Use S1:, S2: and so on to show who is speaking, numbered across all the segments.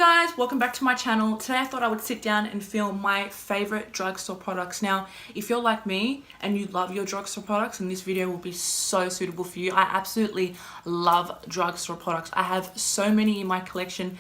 S1: guys, welcome back to my channel. Today I thought I would sit down and film my favorite drugstore products. Now, if you're like me and you love your drugstore products, then this video will be so suitable for you. I absolutely love drugstore products. I have so many in my collection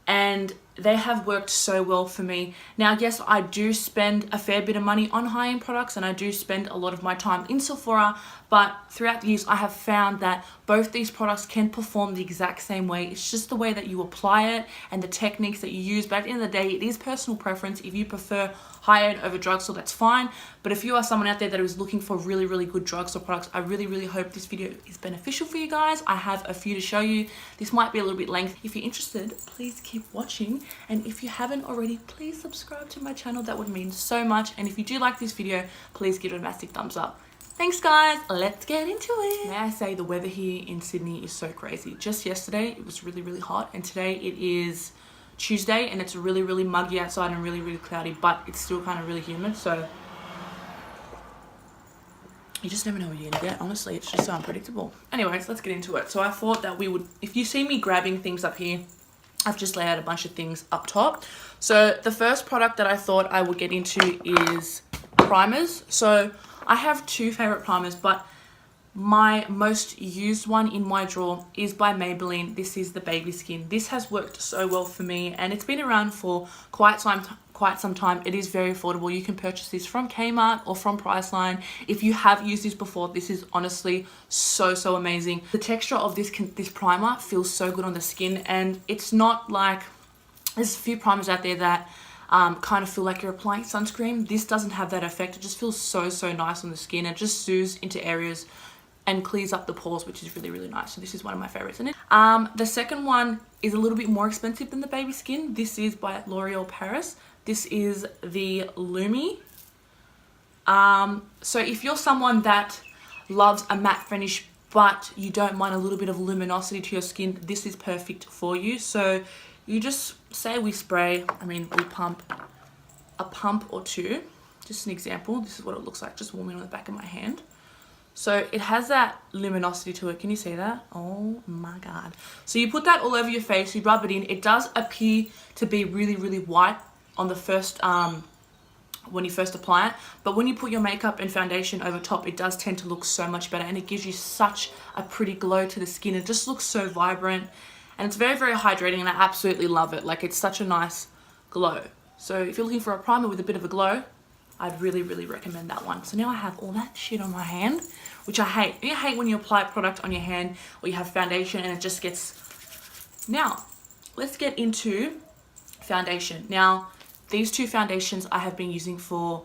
S1: and they have worked so well for me. Now, yes, I do spend a fair bit of money on high-end products and I do spend a lot of my time in Sephora, but throughout the years I have found that both these products can perform the exact same way. It's just the way that you apply it and the techniques that you use, but at the end of the day, it is personal preference. If you prefer high-end over drugstore, that's fine, but if you are someone out there that is looking for really good drugstore products, I really hope this video is beneficial for you guys. I have a few to show you. This might be a little bit lengthy. If you're interested, please keep watching. And if you haven't already, please subscribe to my channel. That would mean so much. And if you do like this video, please give it a massive thumbs up. Thanks guys, let's get into it. May I say the weather here in Sydney is so crazy. Just yesterday it was really hot, and today it is Tuesday and it's really muggy outside and really cloudy, but it's still kind of really humid, so you just never know what you're gonna get. Honestly, it's just so unpredictable. Anyways, let's get into it. So I thought that we would, if you see me grabbing things up here, I've just laid out a bunch of things up top. So the first product that I thought I would get into is primers. So I have two favorite primers, but my most used one in my drawer is by Maybelline. This is the Baby Skin. This has worked so well for me and it's been around for quite some time. It is very affordable. You can purchase this from Kmart or from Priceline. If you have used this before, this is honestly so amazing. The texture of this primer feels so good on the skin, and it's not like, there's a few primers out there that kind of feel like you're applying sunscreen. This doesn't have that effect. It just feels so nice on the skin. It just soothes into areas and clears up the pores, which is really nice. So this is one of my favorites in it. The second one is a little bit more expensive than the Baby Skin. This is by L'Oreal Paris. This is the Lumi. So if you're someone that loves a matte finish but you don't mind a little bit of luminosity to your skin, this is perfect for you. So you just say we pump a pump or two. Just an example, this is what it looks like, just warming on the back of my hand. So it has that luminosity to it. Can you see that? Oh my god. So you put that all over your face, you rub it in. It does appear to be really white on the first, when you first apply it. But when you put your makeup and foundation over top, it does tend to look so much better, and it gives you such a pretty glow to the skin. It just looks so vibrant, and it's very hydrating, and I absolutely love it. Like, it's such a nice glow. So if you're looking for a primer with a bit of a glow, I'd really recommend that one. So now I have all that shit on my hand, which I hate. You hate when you apply a product on your hand or you have foundation and it just gets... Now, let's get into foundation. Now, these two foundations I have been using for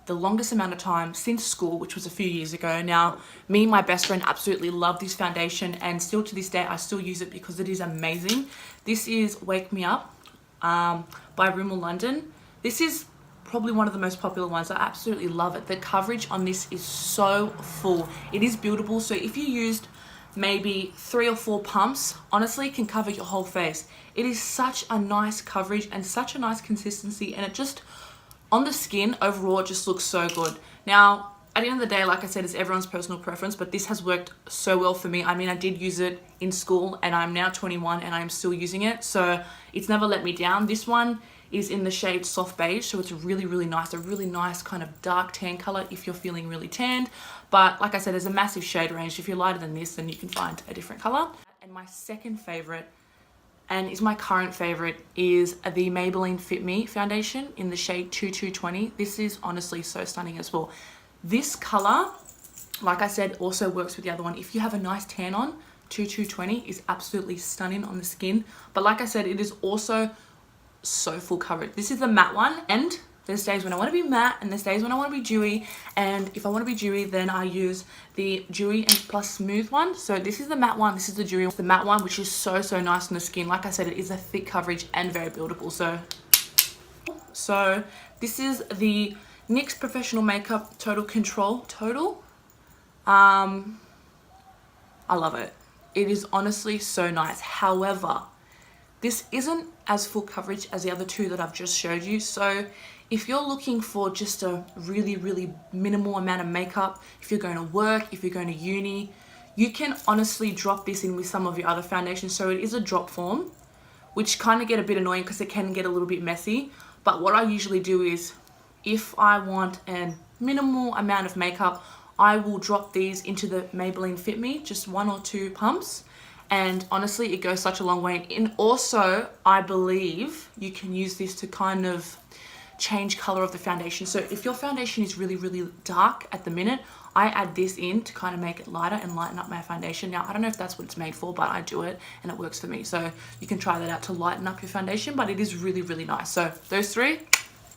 S1: the longest amount of time since school, which was a few years ago. Now, me and my best friend absolutely love this foundation, and still to this day, I still use it because it is amazing. This is Wake Me Up by Rimmel London. This is probably one of the most popular ones. I absolutely love it. The coverage on this is so full. It is buildable, so if you used maybe 3 or 4 pumps, honestly, it can cover your whole face. It is such a nice coverage and such a nice consistency, and it just, on the skin overall, it just looks so good. Now, at the end of the day, like I said, it's everyone's personal preference, but this has worked so well for me. I mean, I did use it in school and I'm now 21 and I'm still using it, so it's never let me down. This one is in the shade Soft Beige, so it's really nice, a really nice kind of dark tan color if you're feeling really tanned. But like I said, there's a massive shade range. If you're lighter than this, then you can find a different color. And my second favorite, and is my current favorite, is the Maybelline Fit Me foundation in the shade 2220. This is honestly so stunning as well. This color, like I said, also works with the other one. If you have a nice tan on, 2220 is absolutely stunning on the skin. But like I said, it is also so full coverage. This is the matte one, and there's days when I want to be matte and there's days when I want to be dewy, and if I want to be dewy, then I use the dewy and plus smooth one. So this is the matte one, this is the dewy, the matte one, which is so nice on the skin. Like I said, it is a thick coverage and very buildable. So this is the NYX Professional Makeup Total Control I love it. It is honestly so nice. However, this isn't as full coverage as the other two that I've just showed you. So if you're looking for just a really minimal amount of makeup, if you're going to work, if you're going to uni, you can honestly drop this in with some of your other foundations. So it is a drop form, which kind of get a bit annoying because it can get a little bit messy. But what I usually do is, if I want a minimal amount of makeup, I will drop these into the Maybelline Fit Me, just 1 or 2 pumps. And honestly, it goes such a long way. And also, I believe you can use this to kind of change color of the foundation. So if your foundation is really, really dark at the minute, I add this in to kind of make it lighter and lighten up my foundation. Now, I don't know if that's what it's made for, but I do it and it works for me. So you can try that out to lighten up your foundation, but it is really, really nice. So those 3,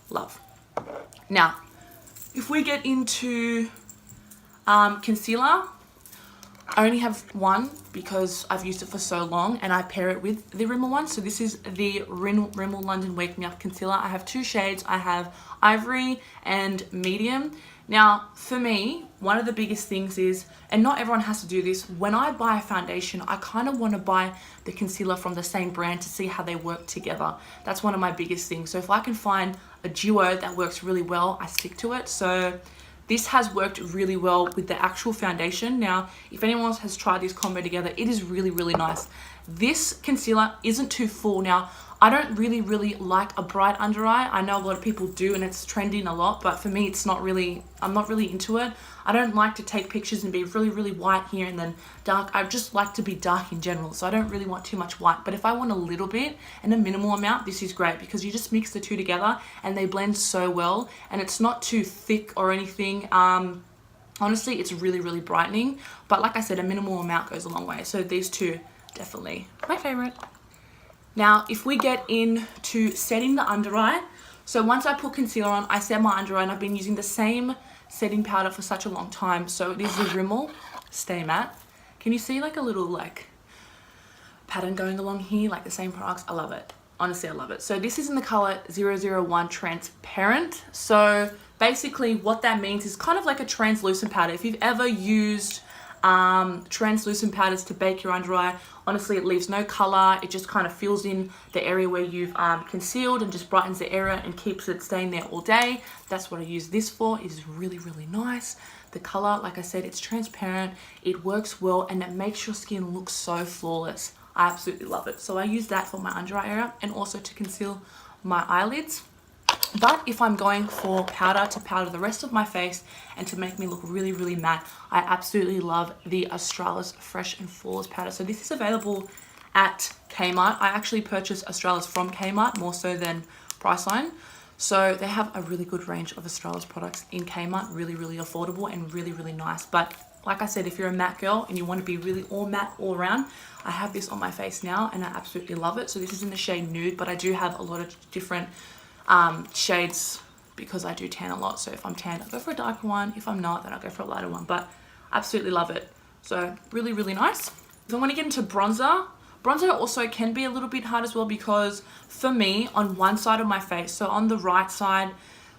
S1: love. Now, if we get into concealer, I only have one because I've used it for so long, and I pair it with the Rimmel one. So this is the Rimmel London Wake Me Up Concealer. I have 2 shades. I have Ivory and Medium. Now, for me, one of the biggest things is, and not everyone has to do this, when I buy a foundation, I kind of want to buy the concealer from the same brand to see how they work together. That's one of my biggest things. So if I can find a duo that works really well, I stick to it. So this has worked really well with the actual foundation. Now, if anyone else has tried this combo together, it is really, really nice. This concealer isn't too full. Now, I don't really like a bright under eye. I know a lot of people do, and it's trending a lot, but for me, it's not really, I'm not really into it. I don't like to take pictures and be really, really white here and then dark. I just like to be dark in general, so I don't really want too much white. But if I want a little bit and a minimal amount, this is great because you just mix the 2 together and they blend so well, and it's not too thick or anything. Honestly, it's really, really brightening. But like I said, a minimal amount goes a long way. So these 2, definitely my favorite. Now, if we get into setting the under eye, so once I put concealer on, I set my under eye, and I've been using the same setting powder for such a long time. So it is the Rimmel Stay Matte. Can you see like a little like pattern going along here, like the same products? I love it. Honestly, I love it. So this is in the color 001 Transparent. So basically what that means is kind of like a translucent powder. If you've ever used translucent powders to bake your under eye, honestly, it leaves no color. It just kind of fills in the area where you've concealed and just brightens the area and keeps it staying there all day. That's what I use this for. It is really, really nice. The color, like I said, it's transparent, it works well, and it makes your skin look so flawless. I absolutely love it. So I use that for my under eye area and also to conceal my eyelids. But if I'm going for powder to powder the rest of my face and to make me look really, really matte, I absolutely love the Australis Fresh and Flawless powder. So this is available at Kmart. I actually purchased Australis from Kmart more so than Priceline. So they have a really good range of Australis products in Kmart, really, really affordable and really, really nice. But like I said, if you're a matte girl and you want to be really all matte all around, I have this on my face now and I absolutely love it. So this is in the shade Nude, but I do have a lot of different shades because I do tan a lot. So if I'm tan, I'll go for a darker one. If I'm not, then I'll go for a lighter one, but absolutely love it. So really, really nice. If I want to get into bronzer, bronzer also can be a little bit hard as well because for me, on one side of my face, so on the right side,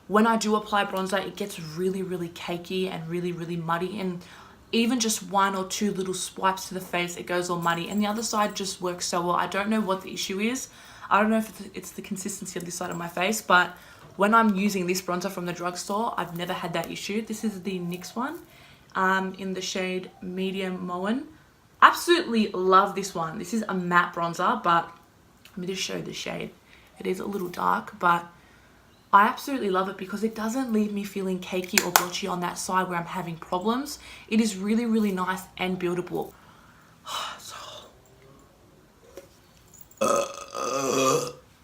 S1: when I do apply bronzer, it gets really, really cakey and really, really muddy. And even just 1 or 2 little swipes to the face, it goes all muddy. And the other side just works so well. I don't know what the issue is. I don't know if it's the consistency of this side of my face, but when I'm using this bronzer from the drugstore, I've never had that issue. This is the NYX one in the shade Medium Moen. Absolutely love this one. This is a matte bronzer, but let me just show you the shade. It is a little dark, but I absolutely love it because it doesn't leave me feeling cakey or blotchy on that side where I'm having problems. It is really, really nice and buildable.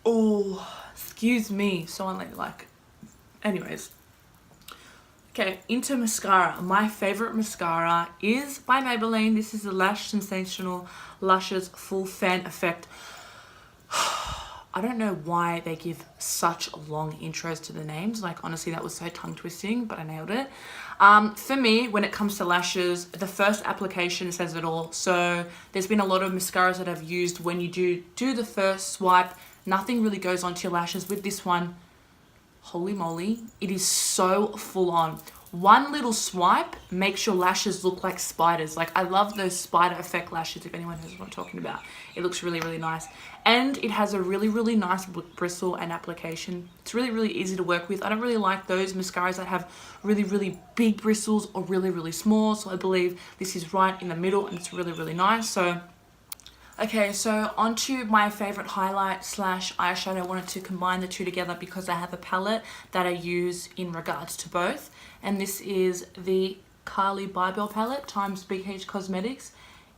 S1: Oh, excuse me. So unladylike. Anyways. Okay, into mascara. My favorite mascara is by Maybelline. This is the Lash Sensational Luscious Full Fan Effect. I don't know why they give such long intros to the names. Like, honestly, that was so tongue twisting, but I nailed it. For me, when it comes to lashes, the first application says it all. So there's been a lot of mascaras that I've used when you do the first swipe, nothing really goes onto your lashes. With this one, holy moly, it is so full on. One little swipe makes your lashes look like spiders. Like, I love those spider effect lashes, if anyone knows what I'm talking about. It looks really, really nice. And it has a really, really nice bristle and application. It's really, really easy to work with. I don't really like those mascaras that have really, really big bristles or really, really small. So I believe this is right in the middle and it's really, really nice. So Okay, so onto my favorite highlight slash eyeshadow. I wanted to combine the two together because I have a palette that I use in regards to both. And this is the Carli Bybel palette times BH Cosmetics.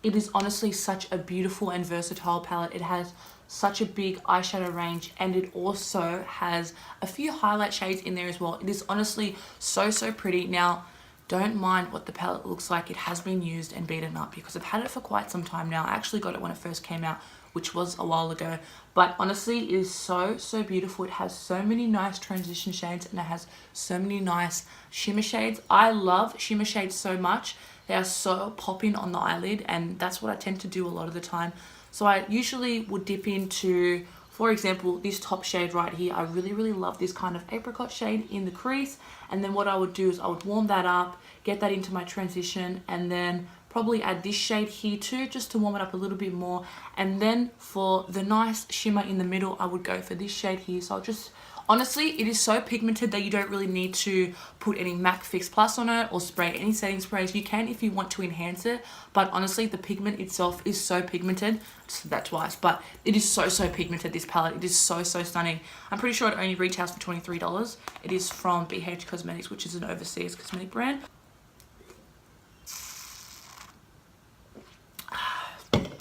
S1: It is honestly such a beautiful and versatile palette. It has such a big eyeshadow range, and it also has a few highlight shades in there as well. It is honestly so pretty. Now, don't mind what the palette looks like. It has been used and beaten up because I've had it for quite some time now. I actually got it when it first came out, which was a while ago. But honestly, it is so beautiful. It has so many nice transition shades, and it has so many nice shimmer shades. I love shimmer shades so much. They are so popping on the eyelid, and that's what I tend to do a lot of the time. So I usually would dip into, for example, this top shade right here. I really love this kind of apricot shade in the crease. And then what I would do is I would warm that up, get that into my transition, and then probably add this shade here too, just to warm it up a little bit more. And then for the nice shimmer in the middle, I would go for this shade here. So I'll just, honestly, it is so pigmented that you don't really need to put any MAC Fix Plus on it or spray any setting sprays. You can if you want to enhance it, but honestly, the pigment itself is so pigmented. I said that twice, but it is so pigmented, this palette. It is so stunning. I'm pretty sure it only retails for $23. It is from BH Cosmetics, which is an overseas cosmetic brand.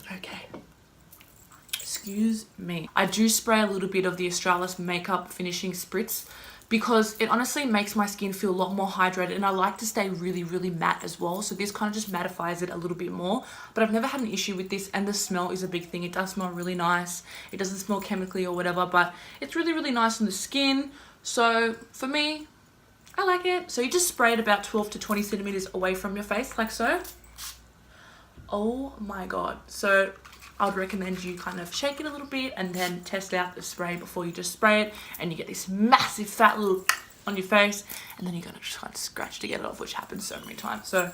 S1: Okay. Excuse me. I do spray a little bit of the Australis makeup finishing spritz because it honestly makes my skin feel a lot more hydrated, and I like to stay really matte as well. So this kind of just mattifies it a little bit more. But I've never had an issue with this, and the smell is a big thing. It does smell really nice. It doesn't smell chemically or whatever, but it's really nice on the skin. So for me, I like it. So you just spray it about 12 to 20 centimeters away from your face, like so. Oh my god. So I would recommend you kind of shake it a little bit and then test out the spray before you just spray it, and you get this massive fat little on your face, and then you're gonna just kind of scratch to get it off, which happens so many times. So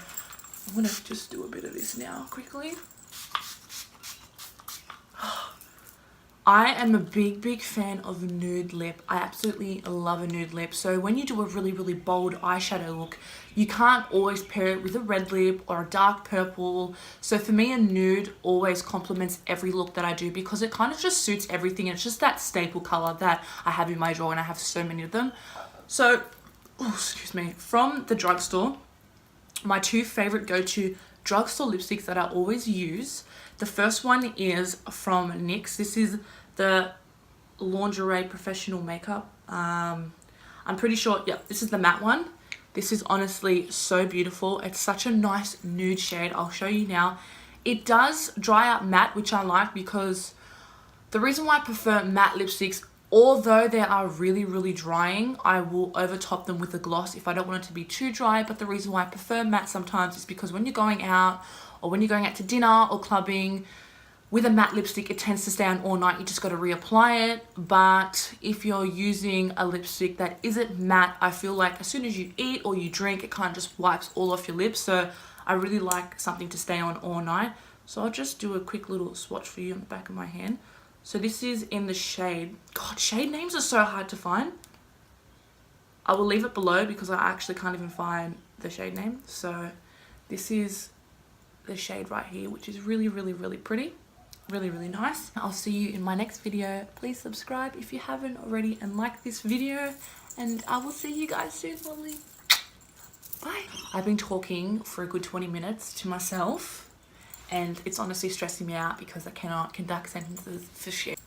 S1: I'm gonna just do a bit of this now quickly. I am a big fan of nude lip. I absolutely love a nude lip. So when you do a really bold eyeshadow look, you can't always pair it with a red lip or a dark purple. So for me, a nude always complements every look that I do because it kind of just suits everything. It's just that staple color that I have in my drawer, and I have so many of them. So, oh, excuse me, from the drugstore, my two favorite go-to drugstore lipsticks that I always use. The first one is from NYX. This is the Lingerie Professional Makeup. I'm pretty sure, yeah, this is the matte one. This is honestly so beautiful. It's such a nice nude shade. I'll show you now. It does dry out matte, which I like, because the reason why I prefer matte lipsticks, although they are really drying, I will overtop them with a gloss if I don't want it to be too dry. But the reason why I prefer matte sometimes is because when you're going out, or when you're going out to dinner or clubbing, with a matte lipstick, it tends to stay on all night. You just got to reapply it. But if you're using a lipstick that isn't matte, I feel like as soon as you eat or you drink, it kind of just wipes all off your lips. So I really like something to stay on all night. So I'll just do a quick little swatch for you on the back of my hand. So this is in the shade. God, shade names are so hard to find. I will leave it below because I actually can't even find the shade name. So this is the shade right here, which is really pretty. Really nice. I'll see you in my next video. Please subscribe if you haven't already and like this video, and I will see you guys soon. Lovely. Bye. I've been talking for a good 20 minutes to myself, and it's honestly stressing me out because I cannot conduct sentences for shit.